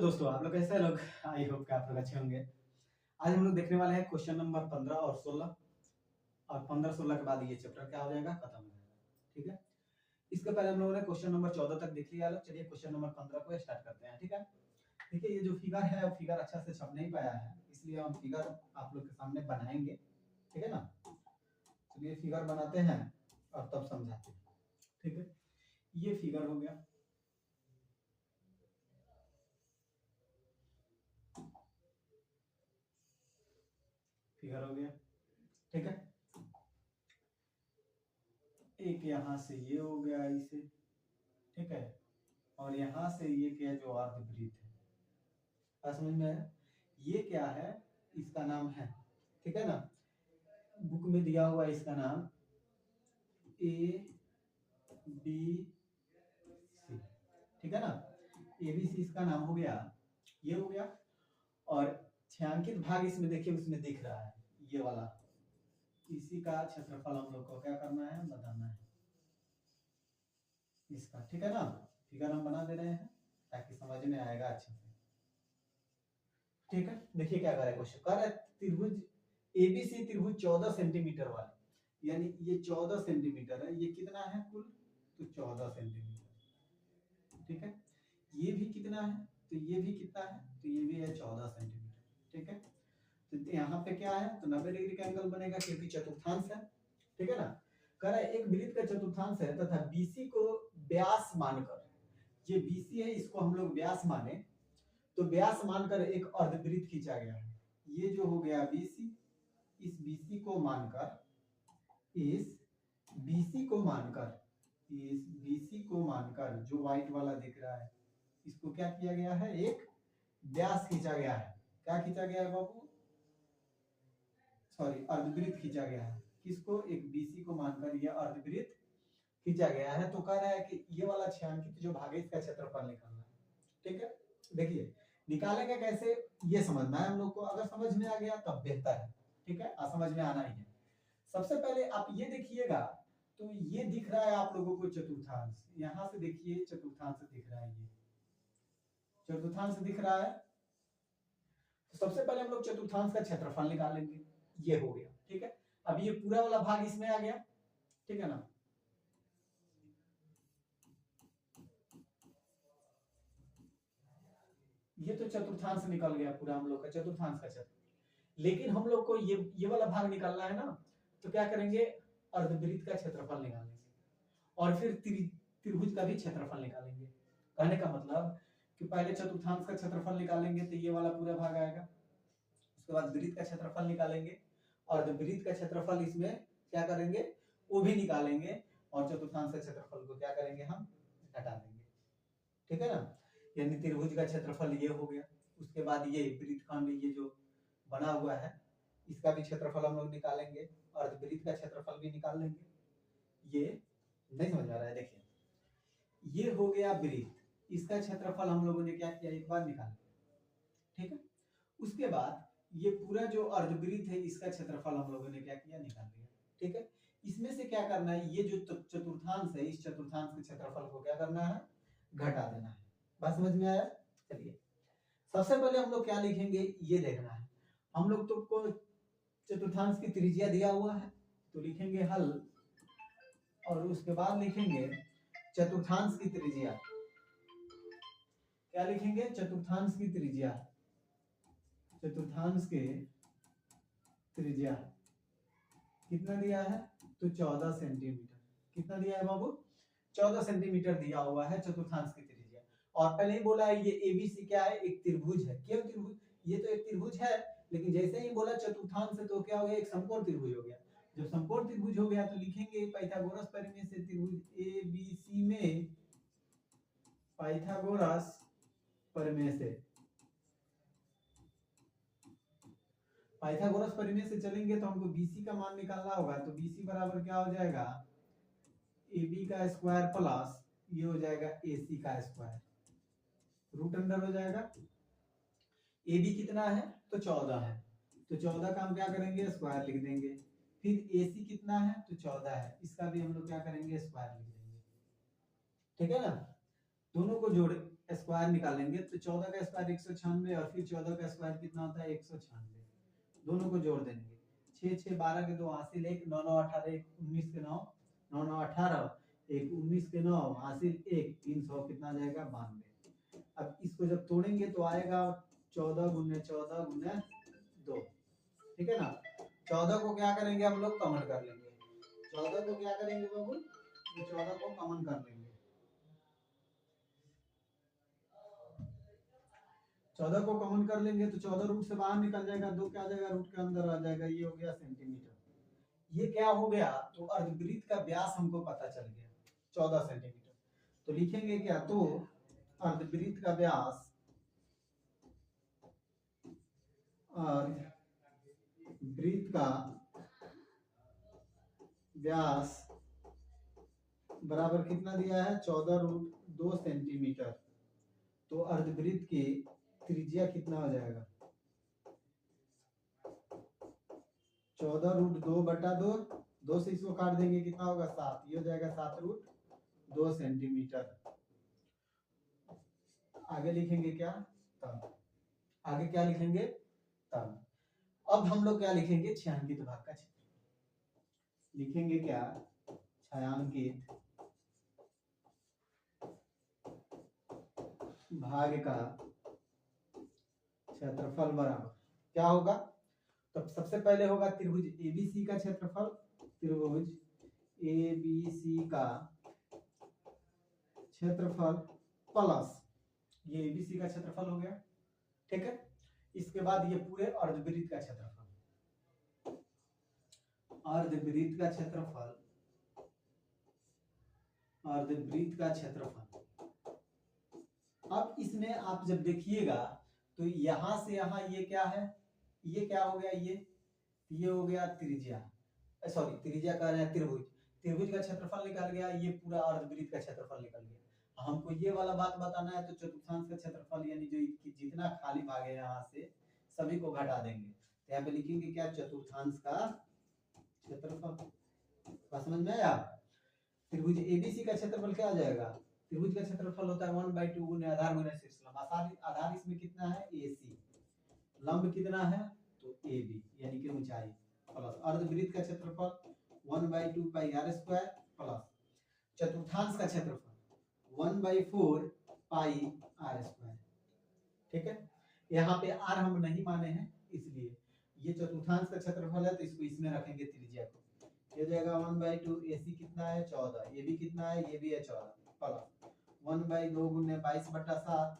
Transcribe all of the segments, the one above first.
दोस्तों, आप लोग कैसे हैं लोग? आई होप कि आप लोग अच्छे होंगे। आज हम लोग देखने वाले हैं क्वेश्चन नंबर 15 और 16 और 15-16 के बाद ये चैप्टर क्या हो जाएगा, खत्म हो जाएगा। ठीक है, इसके पहले हम लोगों ने क्वेश्चन नंबर 14 तक देख लिया। लोग चलिए क्वेश्चन नंबर 15 को स्टार्ट करते हैं। ठीक है, देखिए ये जो फिगर है वो फिगर अच्छा से छप नहीं पाया है, इसलिए हम फिगर आप लोग के सामने बनाएंगे। ठीक है ना, चलिए फिगर बनाते हैं और तब समझाते हैं। ठीक है, ये फिगर हो गया। फिगर हो गया। ठीक है, एक यहाँ से ये हो गया इसे। ठीक है, और यहाँ से ये क्या जो अर्धवृत्त है, बात समझ में आया? ये क्या है, इसका नाम है, ठीक है ना, बुक में दिया हुआ इसका नाम ए बी सी। ठीक है ना, ए बी सी इसका नाम हो गया, ये हो गया। और छायांकित भाग इसमें देखिए, उसमें दिख रहा है ये वाला, इसी का क्षेत्रफल हम लोग को क्या करना है, बताना है इसका। ठीक है ना, फिगर हम बना दे रहे हैं ताकि समझ में आएगा अच्छे से। ठीक है, देखिए क्या कर रहा है क्वेश्चन, कह रहा है त्रिभुज एबीसी त्रिभुज 14 सेंटीमीटर वाले, यानी ये 14 सेंटीमीटर है, ये कितना है कुल, तो 14 सेंटीमीटर। ठीक है, ये भी कितना है, तो ये भी कितना है, तो ये भी है 14 सेंटीमीटर। ठीक है, तो यहाँ पे क्या है, तो 90 डिग्री का एंगल बनेगा क्योंकि चतुर्थांश है। ठीक है ना, कह रहा है एक वृत्त का चतुर्थांश है तथा बीसी को व्यास मानकर, ये बीसी है इसको हम लोग व्यास माने, तो व्यास मानकर एक अर्धवृत्त खींचा गया है। ये जो हो गया बीसी, इस बीसी को मानकर, इस बीसी को मानकर, इस बीसी को मानकर जो व्हाइट वाला दिख रहा है, इसको क्या किया गया है, एक व्यास खींचा गया है। क्या खींचा गया है बाबू, सॉरी, अर्धवृत्त खींचा गया है। किसको, एक बीसी को मानकर यह अर्धवृत्त खींचा गया है। तो कह रहा है कि ये वाला छायांकित जो भाग है इसका क्षेत्रफल निकालना है। ठीक है, देखिए निकालेंगे कैसे, ये समझना है हम लोग को। अगर समझ में आ गया तब बेहतर है। ठीक है, समझ में आना ही है। सबसे पहले आप ये देखिएगा, तो ये दिख रहा है आप लोगों को चतुर्थांश, यहां से देखिए चतुर्थांश दिख रहा है, ये चतुर्थांश दिख रहा है। तो सबसे पहले हम लोग चतुर्थांश का क्षेत्रफल निकालेंगे, ये हो गया। ठीक है, अब ये पूरा वाला भाग इसमें आ गया। ठीक है ना, ये तो चतुर्थांश निकल गया पूरा हम लोग का, चतुर्थांश का क्षेत्र। लेकिन हम लोग को ये वाला भाग निकालना है ना, तो क्या करेंगे, अर्धवृत्त का क्षेत्रफल निकालेंगे और फिर त्रिभुज का भी क्षेत्रफल निकालेंगे। कहने का मतलब कि पहले चतुर्थांश का क्षेत्रफल निकालेंगे तो ये वाला पूरा भाग आएगा, उसके बाद वृत्त का क्षेत्रफल निकालेंगे, अर्धवृत्त का क्षेत्रफल इसमें क्या करेंगे, वो भी निकालेंगे, और चतुर्थांश का क्षेत्रफल को क्या करेंगे, हम घटा देंगे। ठीक है ना, यानी त्रिभुज का क्षेत्रफल ये हो गया। उसके बाद ये वृत्तखंड ये जो बना हुआ है इसका भी क्षेत्रफल हम लोग निकालेंगे, अर्धवृत्त का क्षेत्रफल भी निकाल लेंगे। ये नहीं समझ में आ रहा है, देखिए ये हो गया वृत्त, इसका क्षेत्रफल हम लोगों ने क्या किया, एक बार निकाल। ठीक है, उसके बाद ये पूरा जो अर्धवृत्त है इसका क्षेत्रफल हम लोगों ने क्या किया, निकाल लिया। ठीक है, इसमें से क्या करना है, ये जो चतुर्थांश है इस चतुर्थांश के क्षेत्रफल को क्या करना है, घटा देना है। बात समझ में आया? चलिए सबसे पहले हम लोग क्या लिखेंगे, ये देखना है। हम लोग तो को चतुर्थांश की त्रिज्या दिया हुआ है, तो लिखेंगे हल, और उसके बाद लिखेंगे चतुर्थांश की त्रिज्या। क्या लिखेंगे, चतुर्थांश की त्रिज्या, चतुर्थांश के त्रिज्या कितना दिया है, तो 14 सेंटीमीटर। कितना दिया है बाबू, 14 सेंटीमीटर दिया हुआ है चतुर्थांश की त्रिज्या। और पहले ही बोला है ये एबीसी क्या है, एक त्रिभुज है। क्यों त्रिभुज, ये तो एक त्रिभुज है, लेकिन जैसे ही बोला चतुर्थांश है तो क्या हो गया, एक समकोण त्रिभुज हो गया। जब समकोण त्रिभुज हो गया तो लिखेंगे पाइथागोरस प्रमेय से त्रिभुज एबीसी में, पाइथागोरस प्रमेय से, पाइथागोरस प्रमेय से चलेंगे तो हमको बीसी का मान निकालना होगा। तो बीसी बराबर क्या हो जाएगा, AB का स्क्वायर प्लस ये हो जाएगा AC का स्क्वायर, रूट अंडर हो जाएगा। AB कितना है, तो 14 है, तो 14 का हम क्या करेंगे, स्क्वायर लिख देंगे। फिर AC कितना है, तो 14 है, इसका भी हम लोग क्या करेंगे, स्क्वायर लिख देंगे। ठीक है ना, दोनों को जोड़े स्क्वायर निकालेंगे तो 14 का स्क्वायर 196 और फिर 14 का स्क्वायर कितना होता है 196, दोनों को जोड़ देंगे। 6 6 12 के 2 हासिल 1, 9 9 18 1 19 के 9 9 9 18 1 19 के 9 हासिल 1 300 कितना आ जाएगा 92। अब इसको जब तोड़ेंगे तो आएगा 14 गुने 14 गुने 2, ठीक है ना। 14 को क्या करेंगे हम लोग कॉमन कर लेंगे, 14 को क्या करेंगे बाबू, तो 14 को कॉमन कर लेंगे। 14 को कॉमन कर लेंगे तो 14 रूट से बाहर निकल जाएगा, 2 क्या आ जाएगा रूट के अंदर आ जाएगा, ये हो गया सेंटीमीटर। ये क्या हो गया, तो अर्धवृत्त का व्यास हमको पता चल गया 14 सेंटीमीटर। तो लिखेंगे क्या, तो अर्धवृत्त का व्यास, अर्धवृत्त का व्यास बराबर कितना दिया है 14 रूट 2 सेंटीमीटर। तो अर्धवृत्त की त्रिज्या कितना हो जाएगा 14 रूट 2 बटा 2, 2 से इसको काट देंगे कितना होगा 7, ये हो जाएगा 7 रूट 2 सेंटीमीटर। आगे लिखेंगे क्या, तब आगे क्या लिखेंगे तब। अब हम लोग क्या लिखेंगे, छायांकित भाग का क्षेत्र लिखेंगे क्या, छायांकित भाग का क्षेत्रफल बराबर क्या होगा, तो सबसे पहले होगा त्रिभुज एबीसी का क्षेत्रफल, त्रिभुज एबीसी का क्षेत्रफल प्लस ये एबीसी का क्षेत्रफल हो गया, ठीक है। इसके बाद ये पूरे अर्धवृत्त का क्षेत्रफल, अर्धवृत्त का क्षेत्रफल, अर्धवृत्त का क्षेत्रफल। अब इसमें आप जब देखिएगा तो यहां से यहां ये क्या है, ये क्या हो गया, ये हो गया त्रिज्या, सॉरी त्रिज्या कह रहे हैं त्रिभुज, त्रिभुज का क्षेत्रफल निकल गया, ये पूरा अर्धवृत्त का क्षेत्रफल निकल गया। हमको ये वाला बात बताना है तो चतुर्थांश का क्षेत्रफल यानी जो जितना खाली भाग है यहाँ से सभी को घटा देंगे, तो यहाँ पे लिखेंगे क्या, चतुर्थांश का क्षेत्रफल। बात समझ में आया। त्रिभुज एबीसी का क्षेत्रफल क्या आ जाएगा, त्रिभुज का क्षेत्रफल होता है 1/2 गुने आधार गुने शीर्ष लंब, आधार इसमें कितना है AC, लंब कितना है तो AB यानी कि ऊंचाई, प्लस अर्धवृत्त का क्षेत्रफल 1/2 पाई r स्क्वायर प्लस चतुर्थांश का क्षेत्रफल 1/4 पाई r स्क्वायर, ठीक है। यहाँ पे r हम नहीं माने हैं इसलिए ये चतुर्थांश का क्षेत्रफल है तो इसको इसमें रखेंगे त्रिज्या को, ये जाएगा 1/2 AC कितना है 14, ये भी कितना है ये भी है 14 प्लस 1/2 गुने 22/7।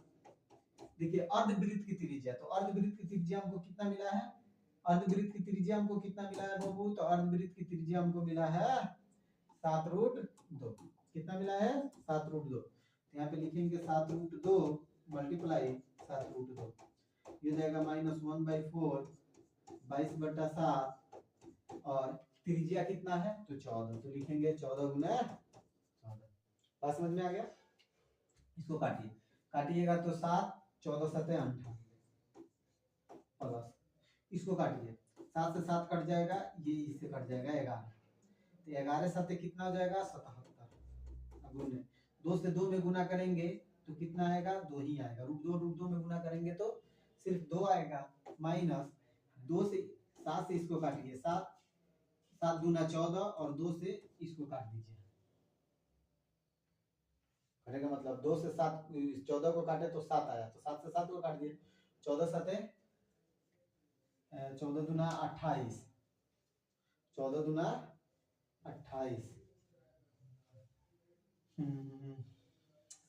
देखिए अर्धवृत्त की त्रिज्या, तो अर्धवृत्त की त्रिज्या हमको कितना मिला है, अर्धवृत्त की त्रिज्या हमको कितना मिला है बाबू, तो अर्धवृत्त की त्रिज्या हमको मिला है 7 रूट 2, कितना मिला है 7 रूट 2। तो यहाँ पे लिखेंगे 7 रूट 2 मल्टीप्लाई 7 रूट 2, ये जाएगा -1/4 22/7 और त्रिज्या कितना है तो 14, तो लिखेंगे 14 गुना 14। बात समझ में आ गया। इसको काटिए, काटिएगा तो 7 14 7 58 प्लस इसको काटिए, 7 से 7 कट जाएगा, ये इससे कट जाएगा 11, तो 11 7 कितना हो जाएगा 77। अब गुने 2 से 2 में गुना करेंगे तो कितना आएगा 2 ही आएगा, रूट 2 में गुना करेंगे तो सिर्फ 2 आएगा, माइनस 2 से 7 से इसको काटिए, 7 7 दूना 14 और 2 से इसको काट दीजिए, करेगा मतलब 2 से 7 14 को काटे तो 7 आया, तो 7 से 7 को काट दिए, 14 7 14 दूना 28, 14 दूना 28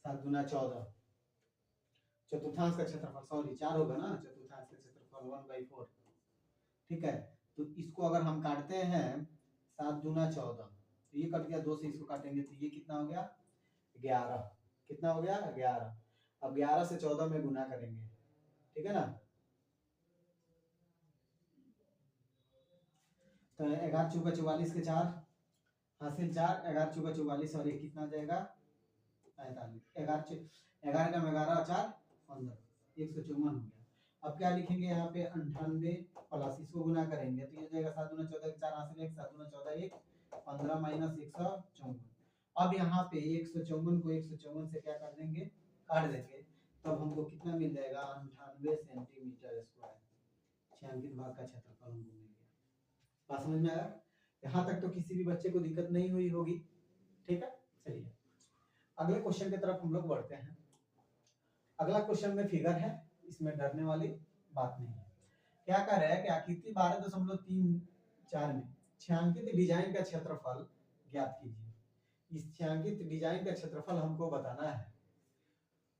7 दूना 14, चतुर्थांश का क्षेत्रफल सॉरी 4 होगा ना, चतुर्थांश का क्षेत्रफल 1/4, ठीक है। तो इसको अगर हम काटते हैं 7 दूना 14, तो ये कट गया, 2 से इसको काटेंगे तो ये कितना हो गया 11, कितना हो गया 11। अब 11 से 14 में गुना करेंगे, ठीक है ना, तो 11 चौका 44 के 4 हासिल 4, 11 चौका 44 और ये कितना जाएगा 45, 11 का 11 4 15 154 हो गया। अब क्या लिखेंगे यहाँ पे 98 प्लस इसको गुना करेंगे तो ये जाएगा 7 दूना 14 के 4 हासिल 1 7 दूना 14 1 15 माइनस 154। अब यहाँ पे 154 को 154 से क्या कर देंगे काट देंगे तब हमको कितना मिल जाएगा 98 सेंटीमीटर स्क्वायर। छायांकित भाग का क्षेत्रफल हमको मिल गया। बात समझ में आया? यहाँ तक तो किसी भी बच्चे को दिक्कत नहीं हुई होगी। ठीक है, चलिए अगले क्वेश्चन की तरफ हम लोग बढ़ते हैं। अगला क्वेश्चन में फिगर है, इसमें डरने वाली बात नहीं है। क्या कह रहा है कि आकृति 12.34 में छायांकित डिजाइन का क्षेत्रफल ज्ञात कीजिए। इस छायांकित डिजाइन का क्षेत्रफल हमको बताना है।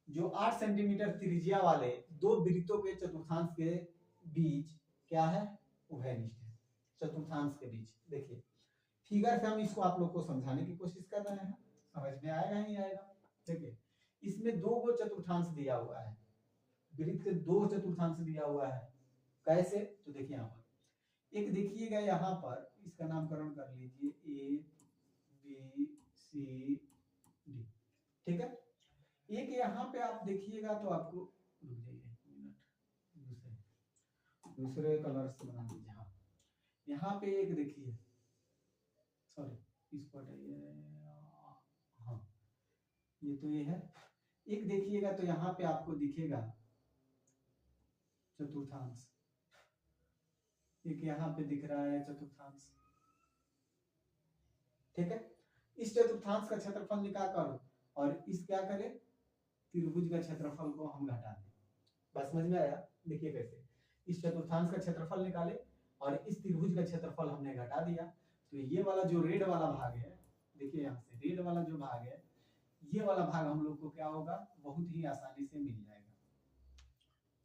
जो 8 सेंटीमीटर त्रिज्या वाले दो वृत्तों के चतुर्थांश के बीच क्या है, उभयनिष्ठ है। चतुर्थांश के बीच देखिए फिगर से हम इसको आप लोग को समझाने की कोशिश कर रहे हैं, समझ में आएगा नहीं आएगा। देखिए इसमें दो गो चतुर्थांश दिया हुआ है, वृत्त के दो चतुर्थांश दिया हुआ है। कैसे, तो देखिए यहाँ पर एक देखिएगा, यहाँ पर इसका नामकरण कर लीजिए ए बी सी डी। ठीक है, एक यहाँ पे आप देखिएगा तो आपको, रुक जाइए मिनट, दूसरे कलर से बना दीजिए। हाँ यहाँ पे एक देखिए, सॉरी इसको हटाइए, हाँ ये तो ये है। एक देखिएगा तो यहाँ पे आपको दिखेगा चतुर्थांश, एक यहाँ पे दिख रहा है चतुर्थांश। ठीक है, इस चतुर्थांश का क्षेत्रफल निकाल कर और इस क्या करें, त्रिभुज का क्षेत्रफल को हम घटा दें। बस समझ में आया? देखिए कैसे, इस चतुर्थांश का क्षेत्रफल निकाले और इस त्रिभुज का क्षेत्रफल हमने घटा दिया। तो ये वाला जो रेड वाला भाग है, देखिए यहाँ से रेड वाला जो भाग है, ये वाला भाग हम लोग को क्या होगा, बहुत ही आसानी से मिल जाएगा।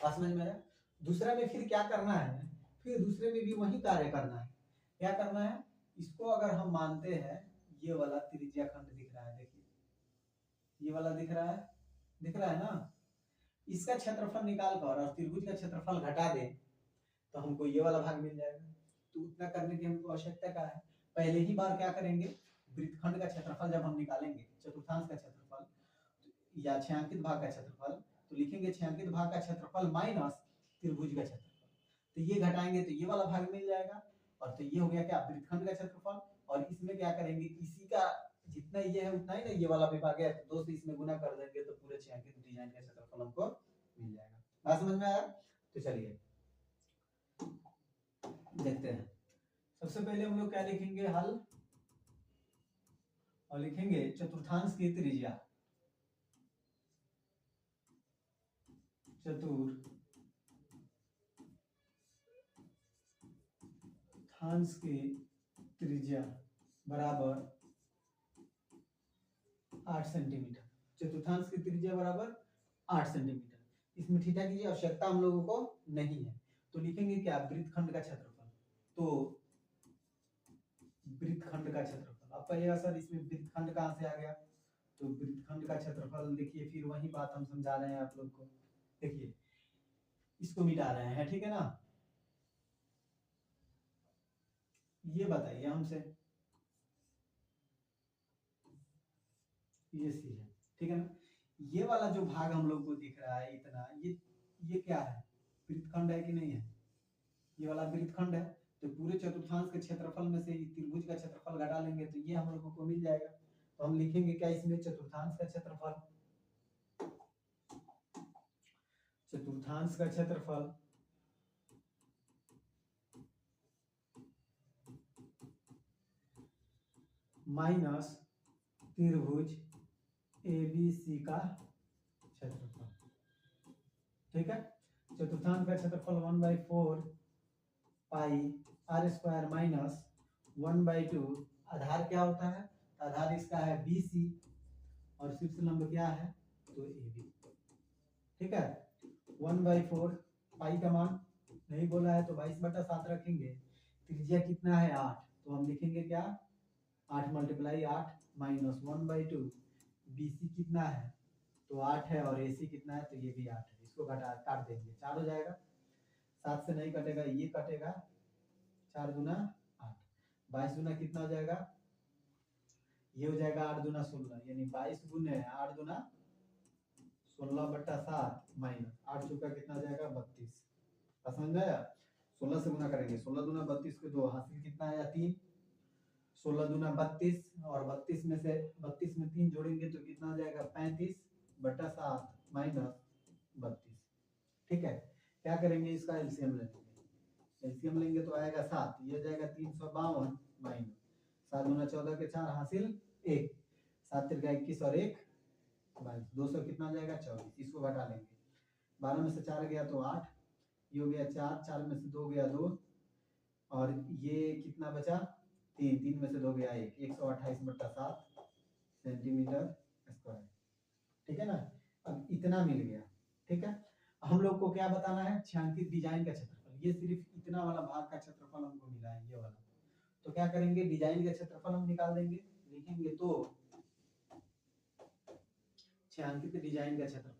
बात समझ में आया? दूसरा में फिर क्या करना है, फिर दूसरे में भी वही कार्य करना है। क्या करना है, इसको अगर हम मानते हैं ये वाला त्रिज्या खंड दिख रहा है, देखिए ये वाला दिख रहा है ना, इसका क्षेत्रफल निकाल कर और त्रिभुज का क्षेत्रफल घटा दे तो हमको ये वाला भाग मिल जाएगा। तो उतना करने की हमको आवश्यकता क्या है, पहले ही बार क्या करेंगे, वृत्तखंड का क्षेत्रफल जब हम निकालेंगे, चतुर्थांश का क्षेत्रफल या छायांकित भाग का क्षेत्रफल, तो लिखेंगे छायांकित भाग का क्षेत्रफल माइनस त्रिभुज का क्षेत्रफल। तो ये घटाएंगे तो ये वाला भाग मिल जाएगा, और तो ये हो गया क्या, वृत्तखंड का क्षेत्रफल। और इसमें क्या करेंगे, इसी का जितना ये है उतना ही ना ये वाला भी भाग है, तो 2 से इसमें गुना कर देंगे तो पूरे छायांकित डिजाइन का क्षेत्रफल हमको मिल जाएगा। बात समझ में आया? तो चलिए देखते हैं। सबसे पहले हम लोग क्या लिखेंगे, हल, और लिखेंगे चतुर्थांश की त्रिज्या, चतुर्थांश की त्रिज्या बराबर 8 सेंटीमीटर। चतुर्थांश की त्रिज्या बराबर 8 सेंटीमीटर। इसमें थीटा की आवश्यकता हम लोगों को नहीं है, तो लिखेंगे क्या, वृत्तखंड का क्षेत्रफल। तो वृत्तखंड का क्षेत्रफल, अब कहिएगा सर इसमें वृत्तखंड कहाँ से आ गया, तो वृत्तखंड का क्षेत्रफल देखिए फिर वही बात हम समझा रहे हैं आप लोग को। देखिए इसको मिटा रहे हैं, ठीक है ना, ये बताइए हमसे, ये सी है, ठीक है ना। ये वाला जो भाग हम लोग को दिख रहा है इतना, ये क्या है, वृत्तखंड है कि नहीं है, ये वाला वृत्तखंड है। तो पूरे चतुर्थांश के क्षेत्रफल में से त्रिभुज का क्षेत्रफल घटा लेंगे तो ये हम लोगों को मिल जाएगा। तो हम लिखेंगे क्या इसमें, चतुर्थांश का क्षेत्रफल, चतुर्थांश का क्षेत्रफल माइनस त्रिभुज ABC का क्षेत्रफल। ठीक है, चतुर्थांश का क्षेत्रफल 1/4 पाई r स्क्वायर माइनस 1/2, आधार क्या होता है, आधार इसका है BC और शीर्ष लंब क्या है, तो AB। ठीक है, 1/4 पाई का मान नहीं बोला है तो 22/7 रखेंगे। त्रिज्या कितना है 8, तो हम लिखेंगे क्या, 8 × 8 माइनस 1/2। BC कितना है, तो 8 है, और AC कितना है, तो ये भी 8 है। इसको घटा काट देंगे, 4 हो जाएगा, 7 से नहीं कटेगा, ये कटेगा, 4 दूना 8, 22 दूना कितना हो जाएगा, ये हो जाएगा 8 दूना 16, यानी 22 गुने 8 दूना 16/7 माइनस 8 चौका कितना हो जाएगा 32। समझ में आया? 16 से गुना करेंगे, 16 दूना 32 के 2, हासिल कितना आया 3, 16 दूना 32, और 32 में से 32 में 3 जोड़ेंगे तो कितना हो जाएगा 35, बटा 7 माइनस 32। ठीक है, क्या करेंगे, इसका एलसीएम लेंगे। एलसीएम लेंगे तो आएगा 7, ये जाएगा 352 माइनस 7 गुना 14 के 4 हासिल 1, 7 तिरका 21 और 1 22, 200 कितना जाएगा 24। इसको घटा लेंगे, 12 में से 4 गया तो 8, ये हो गया 4, 4 में से 2 गया 2, और ये कितना बचा 3, 3 में से 2 गया 1, 128 बटा 7 सेंटीमीटर स्क्वायर। ठीक है ना, अब इतना मिल गया। ठीक है, हम लोग को क्या बताना है, छायांकित डिजाइन का क्षेत्रफल। ये सिर्फ इतना वाला भाग का क्षेत्रफल हमको मिला है, ये वाला। तो क्या करेंगे, डिजाइन का क्षेत्रफल हम निकाल देंगे, लिखेंगे तो छायांकित डिजाइन का क्षेत्रफल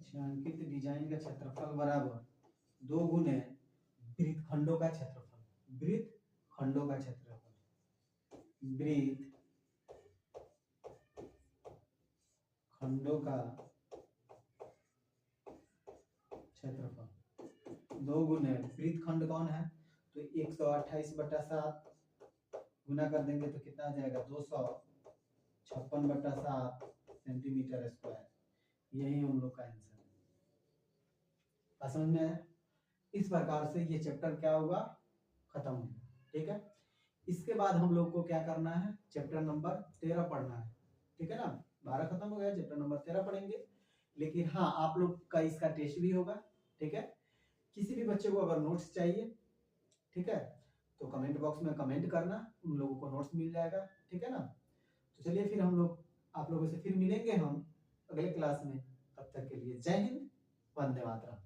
छायांकित डिजाइन का क्षेत्रफल बराबर 2 गुने वृत्त खंडों का क्षेत्रफल। वृत्त खंडों का क्षेत्रफल, वृत्त खंडों का क्षेत्रफल 2 गुने वृत्त खंड कौन है, तो 128 बटा 7 गुना कर देंगे तो कितना आ जाएगा 256 बटा 7 सेंटीमीटर स्क्वायर। यही हम लोग का आंसर है। बात समझ में आया? इस प्रकार से ये चैप्टर क्या होगा, खत्म होगा। ठीक है, इसके बाद हम लोग को क्या करना है, चैप्टर नंबर 13 पढ़ना है। ठीक है ना, 12 खत्म हो गया, चैप्टर नंबर 13 पढ़ेंगे। लेकिन हाँ, आप लोग का इसका टेस्ट भी होगा। ठीक है, किसी भी बच्चे को अगर नोट्स चाहिए, ठीक है, तो कमेंट बॉक्स में कमेंट करना, उन लोगों को नोट्स मिल जाएगा। ठीक है ना, तो चलिए फिर हम लोग आप लोगों से फिर मिलेंगे हम अगले क्लास में। तब तक के लिए जय हिंद, वंदे मातरम।